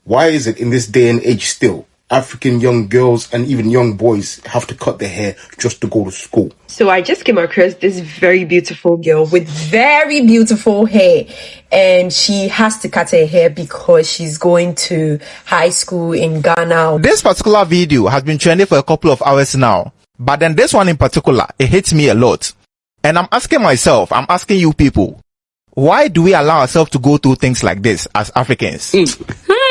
Why is it in this day and age still, African young girls and even young boys have to cut their hair just to go to school? So I just came across this very beautiful girl with very beautiful hair, and she has to cut her hair because she's going to high school in Ghana. This particular video has been trending for a couple of hours now, but then this one in particular, it hits me a lot. And I'm asking myself, I'm asking you people, why do we allow ourselves to go through things like this as Africans?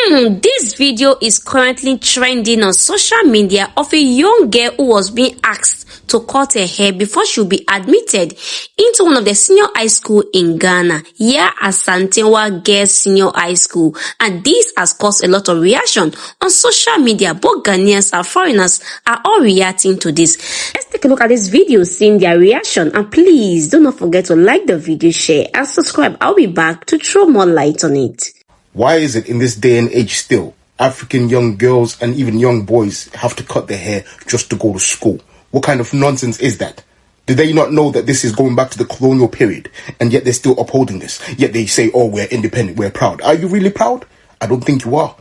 This video is currently trending on social media of a young girl who was being asked to cut her hair before she would be admitted into one of the senior high school in Ghana, Are SHS Girls Senior High School, and this has caused a lot of reaction on social media. Both Ghanaians and foreigners are all reacting to this. Let's take a look at this video, seeing their reaction, and please do not forget to like the video, share and subscribe. I'll be back to throw more light on it. Why is it in this day and age still, African young girls and even young boys have to cut their hair just to go to school? What kind of nonsense is that? Do they not know that this is going back to the colonial period, and yet they're still upholding this? Yet they say, oh, we're independent, we're proud. Are you really proud? I don't think you are.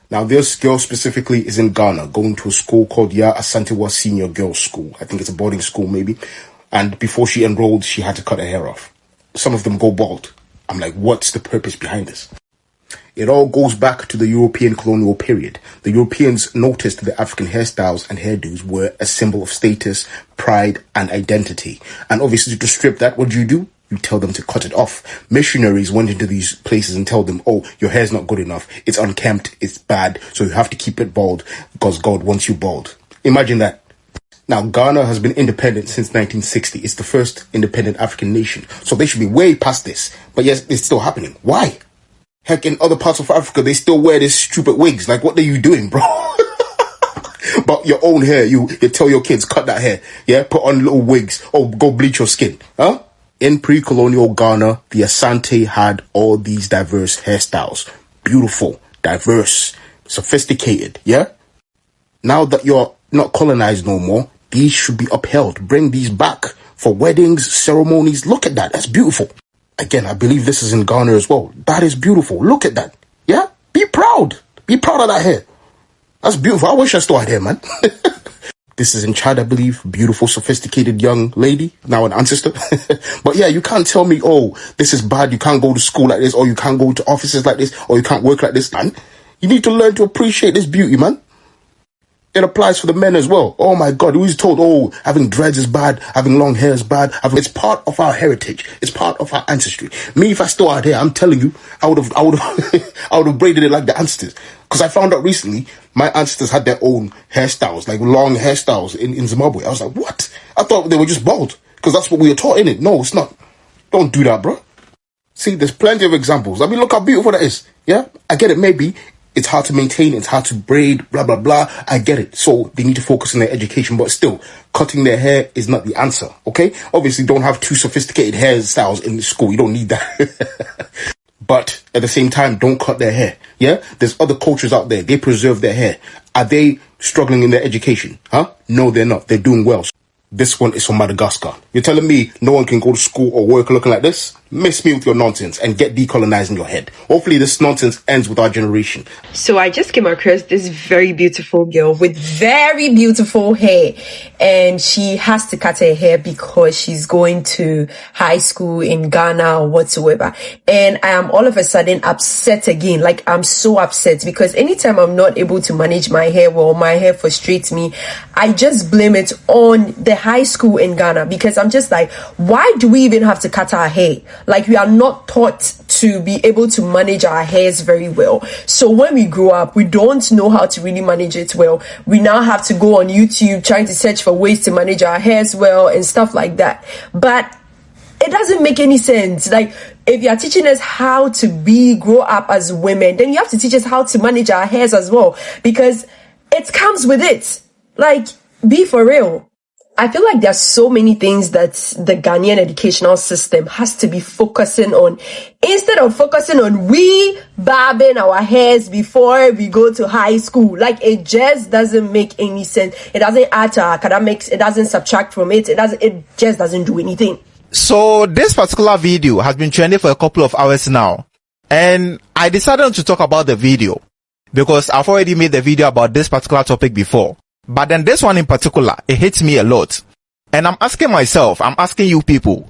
Now, this girl specifically is in Ghana, going to a school called Are SHS Senior Girls School. I think it's a boarding school, maybe. And before she enrolled, she had to cut her hair off. Some of them go bald. I'm like, what's the purpose behind this? It all goes back to the European colonial period. The Europeans noticed that the African hairstyles and hairdos were a symbol of status, pride, and identity. And obviously, to strip that, what do? You tell them to cut it off. Missionaries went into these places and told them, oh, your hair's not good enough. It's unkempt. It's bad. So you have to keep it bald because God wants you bald. Imagine that. Now, Ghana has been independent since 1960. It's the first independent African nation. So they should be way past this. But yes, it's still happening. Why? Heck, in other parts of Africa, they still wear these stupid wigs. Like, what are you doing, bro? But your own hair, you tell your kids, cut that hair. Yeah, put on little wigs. Oh, go bleach your skin. Huh? In pre-colonial Ghana, the Asante had all these diverse hairstyles. Beautiful, diverse, sophisticated, yeah? Now that you're not colonized no more, these should be upheld. Bring these back for weddings, ceremonies. Look at that. That's beautiful. Again, I believe this is in Ghana as well. That is beautiful. Look at that. Yeah? Be proud. Be proud of that hair. That's beautiful. I wish I still had hair, man. This is in Chad, I believe. Beautiful, sophisticated young lady. Now an ancestor. But yeah, you can't tell me, oh, this is bad. You can't go to school like this. Or you can't go to offices like this. Or you can't work like this, man. You need to learn to appreciate this beauty, man. It applies for the men as well. Oh my God, who's told, oh, having dreads is bad, having long hair is bad. It's part of our heritage. It's part of our ancestry. Me, if I still had hair, I'm telling you, I would have braided it like the ancestors. Because I found out recently, my ancestors had their own hairstyles, like long hairstyles in Zimbabwe. I was like, what? I thought they were just bald. Because that's what we were taught, innit? No, it's not. Don't do that, bro. See, there's plenty of examples. I mean, look how beautiful that is. Yeah? I get it, maybe. It's hard to maintain, it's hard to braid, blah, blah, blah. I get it. So they need to focus on their education, but still, cutting their hair is not the answer, okay? Obviously, don't have too sophisticated hairstyles in the school. You don't need that. But at the same time, don't cut their hair, yeah? There's other cultures out there. They preserve their hair. Are they struggling in their education? Huh? No, they're not. They're doing well. This one is from Madagascar. You're telling me no one can go to school or work looking like this? Miss me with your nonsense and get decolonized in your head. Hopefully this nonsense ends with our generation. So I just came across this very beautiful girl with very beautiful hair, and she has to cut her hair because she's going to high school in Ghana or whatsoever. And I am all of a sudden upset again. Like, I'm so upset because anytime I'm not able to manage my hair well, my hair frustrates me, I just blame it on the high school in Ghana, because I'm just like, why do we even have to cut our hair? Like, we are not taught to be able to manage our hairs very well. So when we grow up, we don't know how to really manage it well. We now have to go on YouTube trying to search for ways to manage our hairs well and stuff like that. But it doesn't make any sense. Like, if you are teaching us how to grow up as women, then you have to teach us how to manage our hairs as well, because it comes with it. Like, be for real. I feel like there's so many things that the Ghanaian educational system has to be focusing on, instead of focusing on barbing our hairs before we go to high school. Like, it just doesn't make any sense. It doesn't add to our academics. It doesn't subtract from it. It just doesn't do anything. So this particular video has been trending for a couple of hours now, and I decided to talk about the video because I've already made a video about this particular topic before. But then this one in particular, it hits me a lot. And I'm asking myself, I'm asking you people,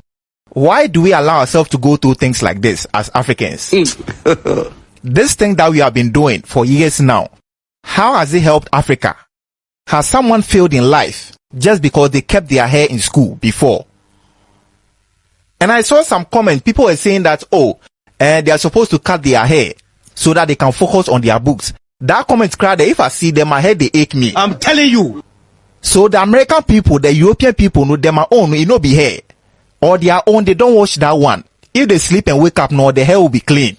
why do we allow ourselves to go through things like this as Africans? This thing that we have been doing for years now, how has it helped Africa? Has someone failed in life just because they kept their hair in school before? And I saw some comments, people were saying that, they are supposed to cut their hair so that they can focus on their books. That comment crowd, if I see them, my head, they ache me. I'm telling you. So the American people, the European people, know them own, it no be hair. Or their own, they don't wash that one. If they sleep and wake up, no, the hair will be clean.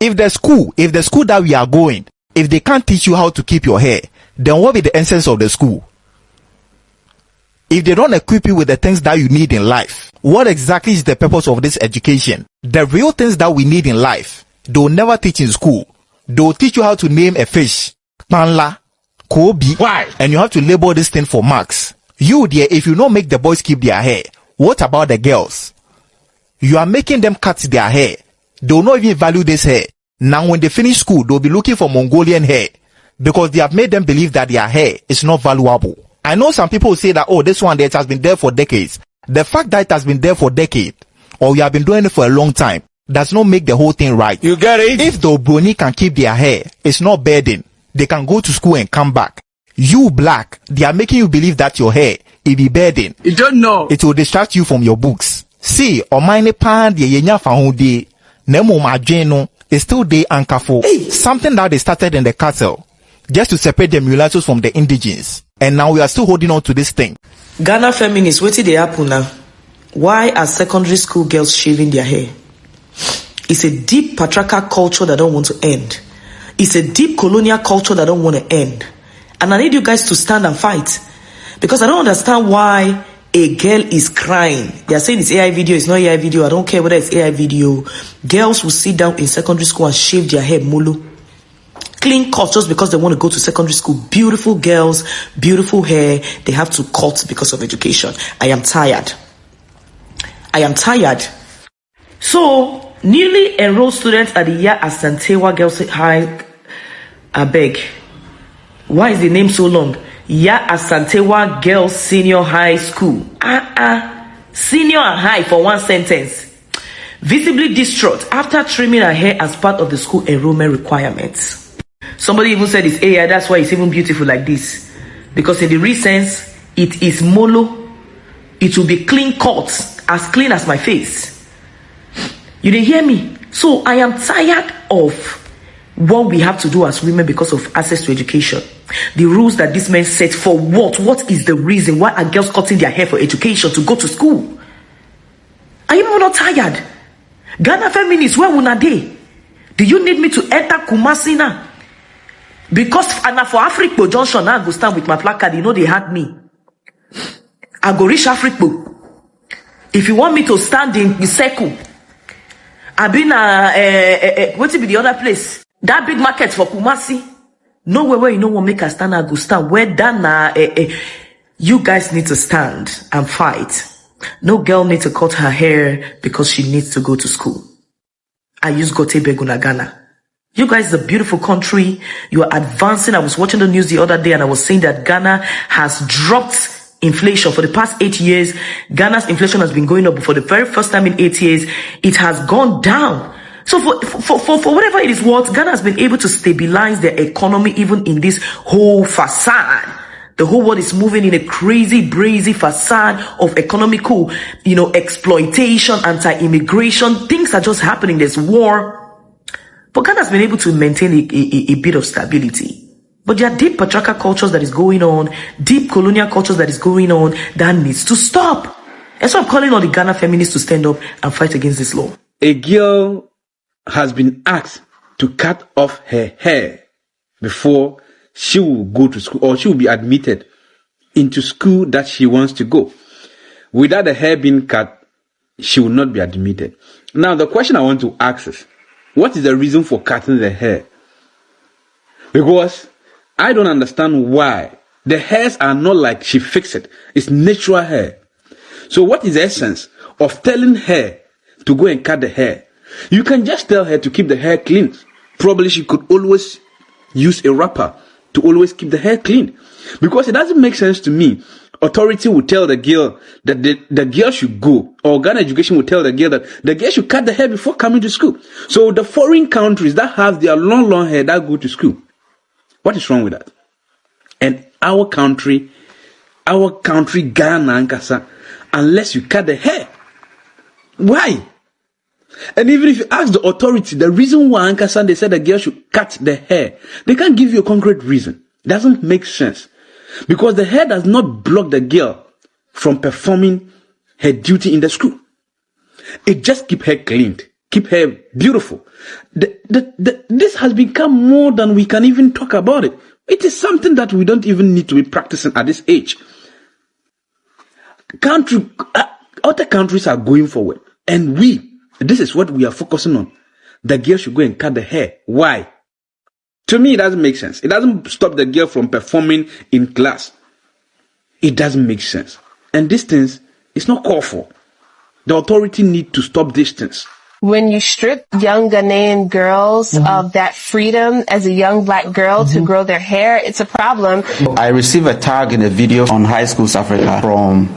If the school that we are going, if they can't teach you how to keep your hair, then what will be the essence of the school? If they don't equip you with the things that you need in life, what exactly is the purpose of this education? The real things that we need in life, they'll never teach in school. They'll teach you how to name a fish, panla, kobe. Why? And you have to label this thing for marks. You there, if you don't make the boys keep their hair, what about the girls? You are making them cut their hair. They'll not even value this hair. Now when they finish school, they'll be looking for Mongolian hair because they have made them believe that their hair is not valuable. I know some people say that, this one that has been there for decades. The fact that it has been there for decades, or you have been doing it for a long time, does not make the whole thing right. You get it? If the Obroni can keep their hair, it's not burden. They can go to school and come back. You black, they are making you believe that your hair, it be burden. You don't know. It will distract you from your books. See, or mine pan the yenya fahundi, nemo majeno, is still there anchorful. Something that they started in the castle, just to separate the mulattoes from the indigens. And now we are still holding on to this thing. Ghana feminists, what did they happen now? Why are secondary school girls shaving their hair? It's a deep patriarchal culture that don't want to end. It's a deep colonial culture that don't want to end. And I need you guys to stand and fight. Because I don't understand why a girl is crying. They are saying it's AI video, it's not AI video. I don't care whether it's AI video. Girls will sit down in secondary school and shave their hair, mulu. Clean cut just because they want to go to secondary school. Beautiful girls, beautiful hair. They have to cut because of education. I am tired. I am tired. So, newly enrolled students at the Are SHS Girls High, I beg. Why is the name so long? Are SHS Girls Senior High School. Senior and high for one sentence. Visibly distraught after trimming her hair as part of the school enrollment requirements. Somebody even said it's AI, that's why it's even beautiful like this. Because in the real sense, it is molo. It will be clean cut, as clean as my face. You didn't hear me? So I am tired of what we have to do as women because of access to education. The rules that these men set for what? What is the reason? Why are girls cutting their hair for education to go to school? Are you even not tired? Ghana feminists, where will not they? Do you need me to enter Kumasi now? Because for Afrikbo Junction, now I go stand with my placard. You know they had me. I go reach Afrikbo. If you want me to stand in the circle, I've been what will be the other place? That big market for Kumasi. Nowhere where you know what make a stand, I go stand. Where done you guys need to stand and fight. No girl needs to cut her hair because she needs to go to school. I use Gote Beguna Ghana. You guys is a beautiful country. You are advancing. I was watching the news the other day and I was saying that Ghana has dropped inflation for the past 8 years. Ghana's inflation has been going up, but for the very first time in 8 years, it has gone down. So for whatever it is worth, Ghana has been able to stabilize their economy even in this whole facade. The whole world is moving in a crazy, brazy facade of economical, exploitation, anti-immigration. Things are just happening. There's war. But Ghana has been able to maintain a bit of stability. But there are deep patriarchal cultures that is going on, deep colonial cultures that is going on, that needs to stop. And so I'm calling on the Ghana feminists to stand up and fight against this law. A girl has been asked to cut off her hair before she will go to school, or she will be admitted into school that she wants to go. Without the hair being cut, she will not be admitted. Now, the question I want to ask is, what is the reason for cutting the hair? Because I don't understand why. The hairs are not like she fixed it. It's natural hair. So what is the essence of telling her to go and cut the hair? You can just tell her to keep the hair clean. probably she could always use a wrapper to always keep the hair clean. Because it doesn't make sense to me. Authority will tell the girl that the girl should go, or Ghana education will tell the girl that the girl should cut the hair before coming to school. So the foreign countries that have their long hair that go to school, what is wrong with that? And our country, Ghana and Kasa, unless you cut the hair. Why? And even if you ask the authority, the reason why Ankasa, they said the girl should cut the hair, they can't give you a concrete reason. It doesn't make sense. Because the hair does not block the girl from performing her duty in the school. It just keep her cleaned, keep her beautiful. This has become more than we can even talk about it. It is something that we don't even need to be practicing at this age. Other countries are going forward. And this is what we are focusing on. The girl should go and cut the hair. Why? To me, it doesn't make sense. It doesn't stop the girl from performing in class. It doesn't make sense. And these things, it's not called for. The authority need to stop these things. When you strip young Ghanaian girls of that freedom as a young black girl to grow their hair, it's a problem. I received a tag in a video on High Schools Africa from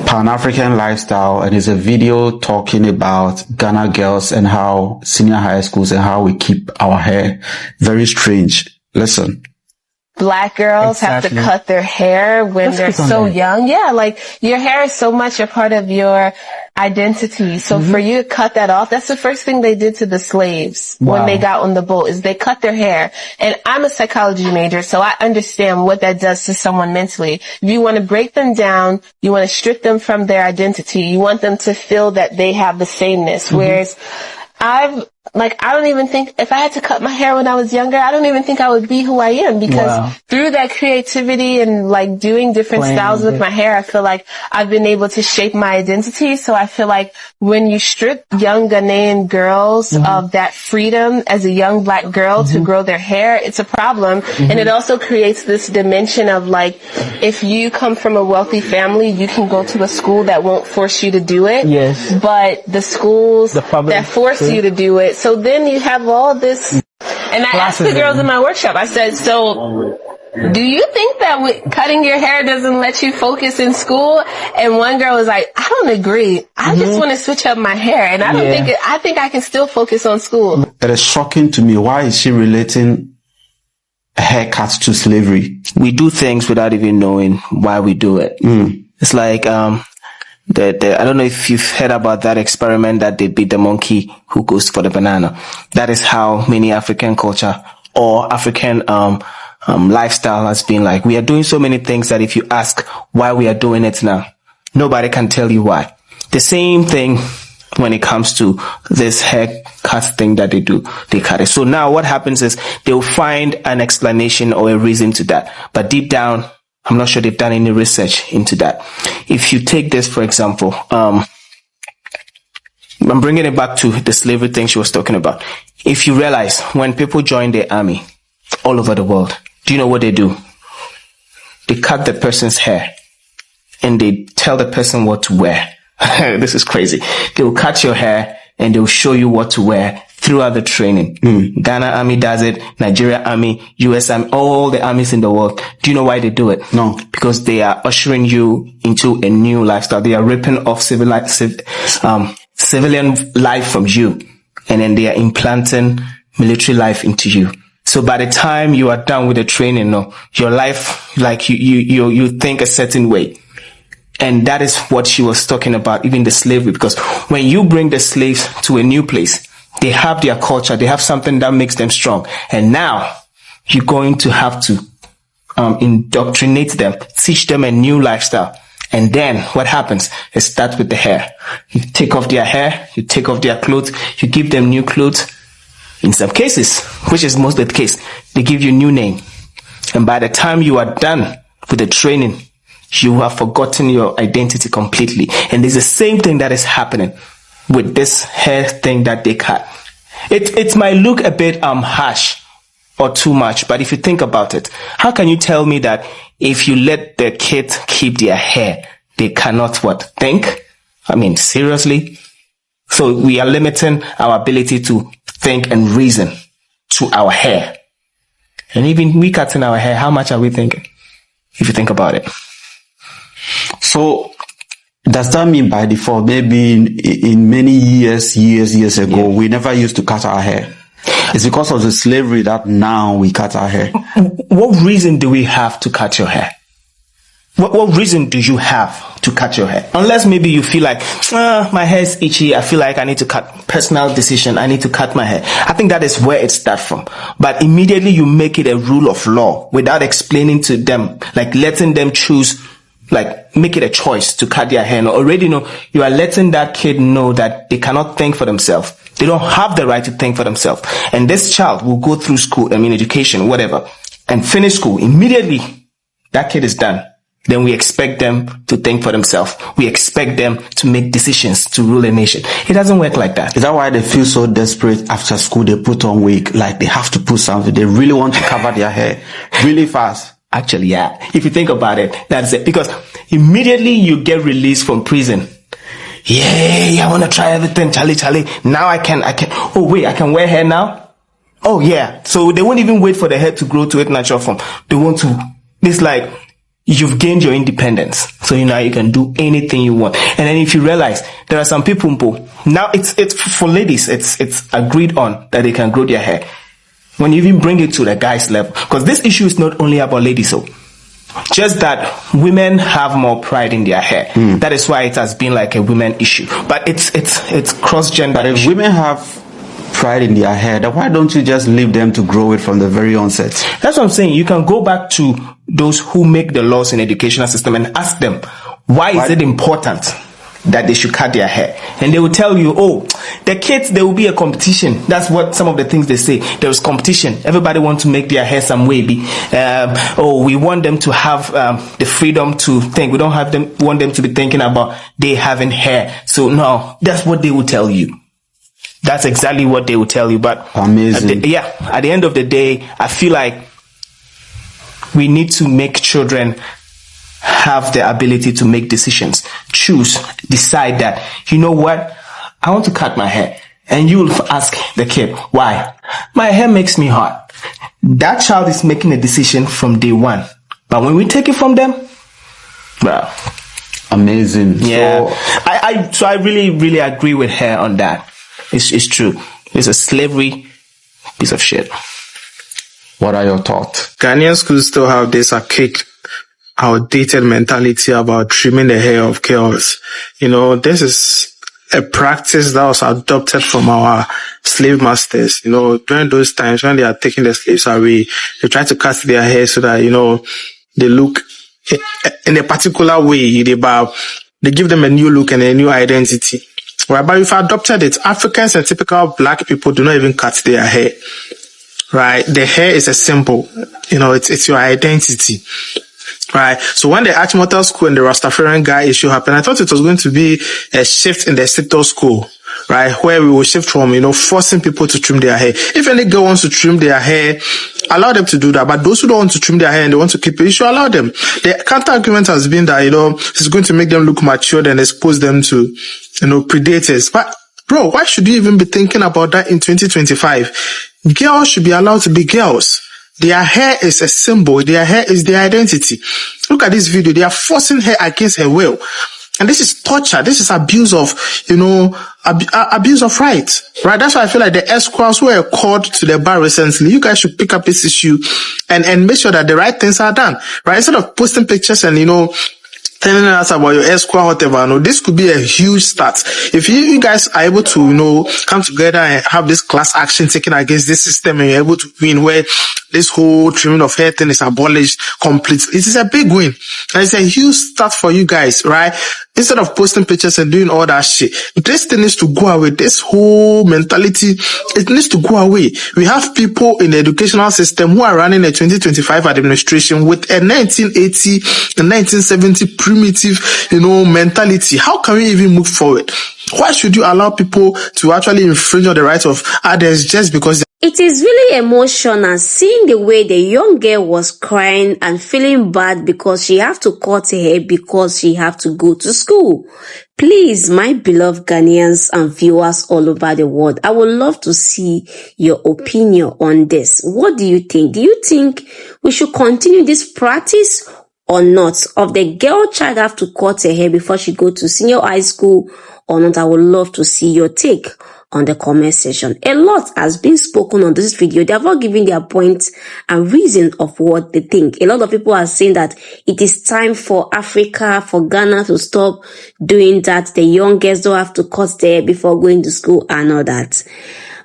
Pan-African Lifestyle, and it's a video talking about Ghana girls and how senior high schools and how we keep our hair. Very strange. Listen. Black girls have to cut their hair when they're so young. Yeah, like your hair is so much a part of your identity. So for you to cut that off, that's the first thing they did to the slaves when they got on the boat, is they cut their hair. And I'm a psychology major, so I understand what that does to someone mentally. If you want to break them down, you want to strip them from their identity, you want them to feel that they have the sameness. Whereas I don't even think, if I had to cut my hair when I was younger, I don't even think I would be who I am, because through that creativity and like doing different styles with my hair, I feel like I've been able to shape my identity. So I feel like when you strip young Ghanaian girls of that freedom as a young black girl to grow their hair, it's a problem. And it also creates this dimension of like, if you come from a wealthy family, you can go to a school that won't force you to do it. Yes. But the schools that force you to do it, so then you have all this. And I asked the girls in my workshop, I said, so do you think that cutting your hair doesn't let you focus in school? And one girl was like, I don't agree. I just want to switch up my hair. And I don't I think I can still focus on school. It is shocking to me. Why is she relating haircuts to slavery? We do things without even knowing why we do it. It's like, I don't know if you've heard about that experiment that they beat the monkey who goes for the banana. That is how many African culture or African lifestyle has been like. We are doing so many things that if you ask why we are doing it now, nobody can tell you why. The same thing when it comes to this haircut thing that they do. They cut it. So now what happens is they'll find an explanation or a reason to that. But deep down, I'm not sure they've done any research into that. If you take this, for example, I'm bringing it back to the slavery thing she was talking about. If you realize when people join the army all over the world, do you know what they do? They cut the person's hair and they tell the person what to wear. This is crazy. They will cut your hair and they will show you what to wear throughout the training. Ghana Army does it, Nigeria Army, US Army, all the armies in the world. Do you know why they do it? No. Because they are ushering you into a new lifestyle. They are ripping off civilian life from you. And then they are implanting military life into you. So by the time you are done with the training, your life, like you think a certain way. And that is what she was talking about, even the slavery. Because when you bring the slaves to a new place, they have their culture. They have something that makes them strong. And now you're going to have to indoctrinate them, teach them a new lifestyle. And then what happens? It starts with the hair. You take off their hair, you take off their clothes, you give them new clothes. In some cases, which is most of the case, they give you a new name. And by the time you are done with the training, you have forgotten your identity completely. And it's the same thing that is happening with this hair thing that they cut. It might look a bit harsh or too much, but if you think about it, how can you tell me that if you let the kids keep their hair, they cannot think? I mean, seriously? So we are limiting our ability to think and reason to our hair. And even we cutting our hair, how much are we thinking? If you think about it. So does that mean by default, maybe in many years ago, we never used to cut our hair? It's because of the slavery that now we cut our hair. What reason do we have to cut your hair? What reason do you have to cut your hair? Unless maybe you feel like, my hair is itchy, I feel like I need to cut, personal decision, I need to cut my hair. I think that is where it starts from. But immediately you make it a rule of law without explaining to them, like letting them choose, like make it a choice to cut their hair. Already know you are letting that kid know that they cannot think for themselves. They don't have the right to think for themselves. And this child will go through school, education, whatever, and finish school. Immediately, that kid is done. Then we expect them to think for themselves. We expect them to make decisions to rule a nation. It doesn't work like that. Is that why they feel so desperate after school? They put on wig, like they have to put something. They really want to cover their hair really fast. Actually, yeah. If you think about it, that's it. Because immediately you get released from prison. Yay, I want to try everything, Charlie. Now I can. Oh wait, I can wear hair now? Oh yeah. So they won't even wait for the hair to grow to its natural form. They want to. It's like you've gained your independence. So now you can do anything you want. And then if you realize there are some people, now it's for ladies, it's agreed on that they can grow their hair. When you even bring it to the guys level, because this issue is not only about ladies, so just that women have more pride in their hair. That is why it has been like a women issue. But it's cross-gender. But if women have pride in their hair, then why don't you just leave them to grow it from the very onset? That's what I'm saying. You can go back to those who make the laws in the educational system and ask them, why is it important that they should cut their hair? And they will tell you, the kids, there will be a competition. That's what some of the things they say. There is competition. Everybody wants to make their hair some way. We want them to have the freedom to think. We don't want them to be thinking about they having hair. So no, that's what they will tell you. That's exactly what they will tell you. But amazing. At the end of the day, I feel like we need to make children have the ability to make decisions, decide that, you know what, I want to cut my hair. And you will ask the kid, why? My hair makes me hot. That child is making a decision from day one. But when we take it from them, well, amazing. Yeah. So I really, really agree with her on that. It's true. It's a slavery piece of shit. What are your thoughts? Ghanaian schools still have this archaic, outdated mentality about trimming the hair of girls. This is a practice that was adopted from our slave masters. During those times when they are taking the slaves away, they try to cut their hair so that, they look in a particular way. They give them a new look and a new identity. Right? But if I adopted it, Africans and typical black people do not even cut their hair. Right? The hair is a symbol. It's your identity. Right. So when the Achimota school and the Rastafarian guy issue happened, I thought it was going to be a shift in the sector school, right? Where we will shift from, forcing people to trim their hair. If any girl wants to trim their hair, allow them to do that. But those who don't want to trim their hair and they want to keep it, you should allow them. The counter argument has been that, it's going to make them look mature and expose them to, predators. But bro, why should you even be thinking about that in 2025? Girls should be allowed to be girls. Their hair is a symbol. Their hair is their identity. Look at this video. They are forcing her against her will. And this is torture. This is abuse of, abuse of rights. Right? That's why I feel like the escorts who were called to the bar recently, you guys should pick up this issue and make sure that the right things are done. Right? Instead of posting pictures and, telling us about your escort, whatever. This could be a huge start. If you guys are able to, come together and have this class action taken against this system and you're able to win where this whole trimming of hair thing is abolished completely, it is a big win. And it's a huge start for you guys, right? Instead of posting pictures and doing all that shit, this thing needs to go away. This whole mentality, it needs to go away. We have people in the educational system who are running a 2025 administration with a 1980 and 1970 primitive, mentality. How can we even move forward? Why should you allow people to actually infringe on the rights of others just because It is really emotional seeing the way the young girl was crying and feeling bad because she have to cut her hair because she have to go to school. school. Please, my beloved Ghanaians and viewers all over the world, I would love to see your opinion on this. What do you think? Do you think we should continue this practice or not? Of the girl child have to cut her hair before she go to senior high school or not? I would love to see your take on the comment section. A lot has been spoken on this video. They have all given their points and reason of what they think. A lot of people are saying that it is time for Africa, for Ghana to stop doing that. The young girls don't have to cut their hair before going to school and all that.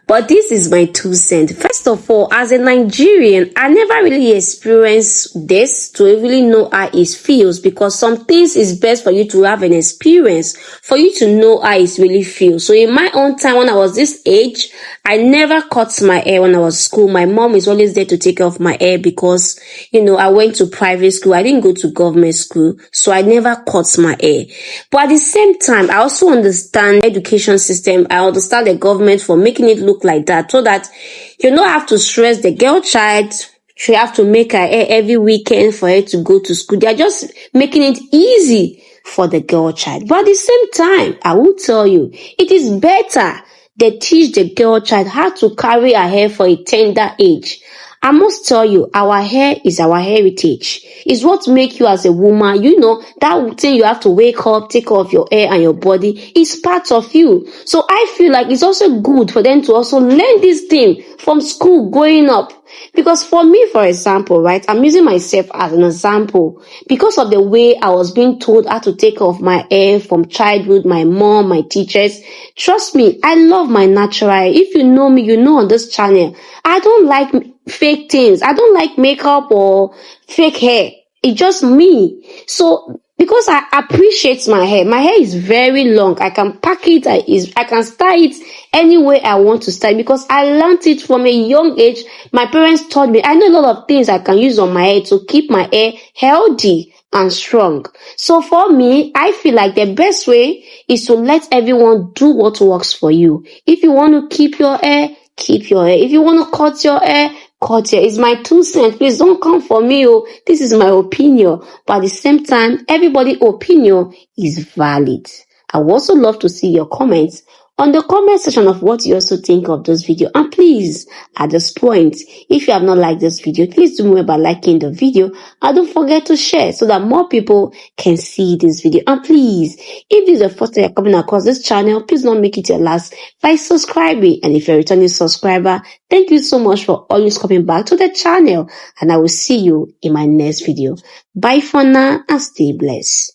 But this is my 2 cents. First of all, as a Nigerian, I never really experienced this to really know how it feels, because some things is best for you to have an experience, for you to know how it really feels. So in my own time, when I was this age, I never cut my hair when I was in school. My mom is always there to take care of my hair because, I went to private school. I didn't go to government school, so I never cut my hair. But at the same time, I also understand the education system. I understand the government for making it look like that, so that you don't have to stress the girl child. She have to make her hair every weekend for her to go to school. They are just making it easy for the girl child. But at the same time, I will tell you, it is better they teach the girl child how to carry her hair for a tender age. I must tell you, our hair is our heritage. It's what makes you as a woman. That thing you have to wake up, take off your hair and your body is part of you. So I feel like it's also good for them to also learn this thing from school growing up. Because for me, for example, right, I'm using myself as an example. Because of the way I was being told how to take off my hair from childhood, my mom, my teachers, trust me, I love my natural hair. If you know me, you know on this channel, I don't like fake things. I don't like makeup or fake hair. It's just me. So because I appreciate my hair is very long. I can pack it. I can style it any way I want to style, because I learned it from a young age. My parents taught me. I know a lot of things I can use on my hair to keep my hair healthy and strong. So for me, I feel like the best way is to let everyone do what works for you. If you want to keep your hair, keep your hair. If you want to cut your hair, cut here. It's my 2 cents. Please don't come for me. This is my opinion. But at the same time, everybody's opinion is valid. I would also love to see your comments on the comment section of what you also think of this video. And please, at this point, if you have not liked this video, please do more by liking the video. And don't forget to share so that more people can see this video. And please, if this is the first time you're coming across this channel, please don't make it your last by subscribing. And if you're a returning subscriber, thank you so much for always coming back to the channel. And I will see you in my next video. Bye for now and stay blessed.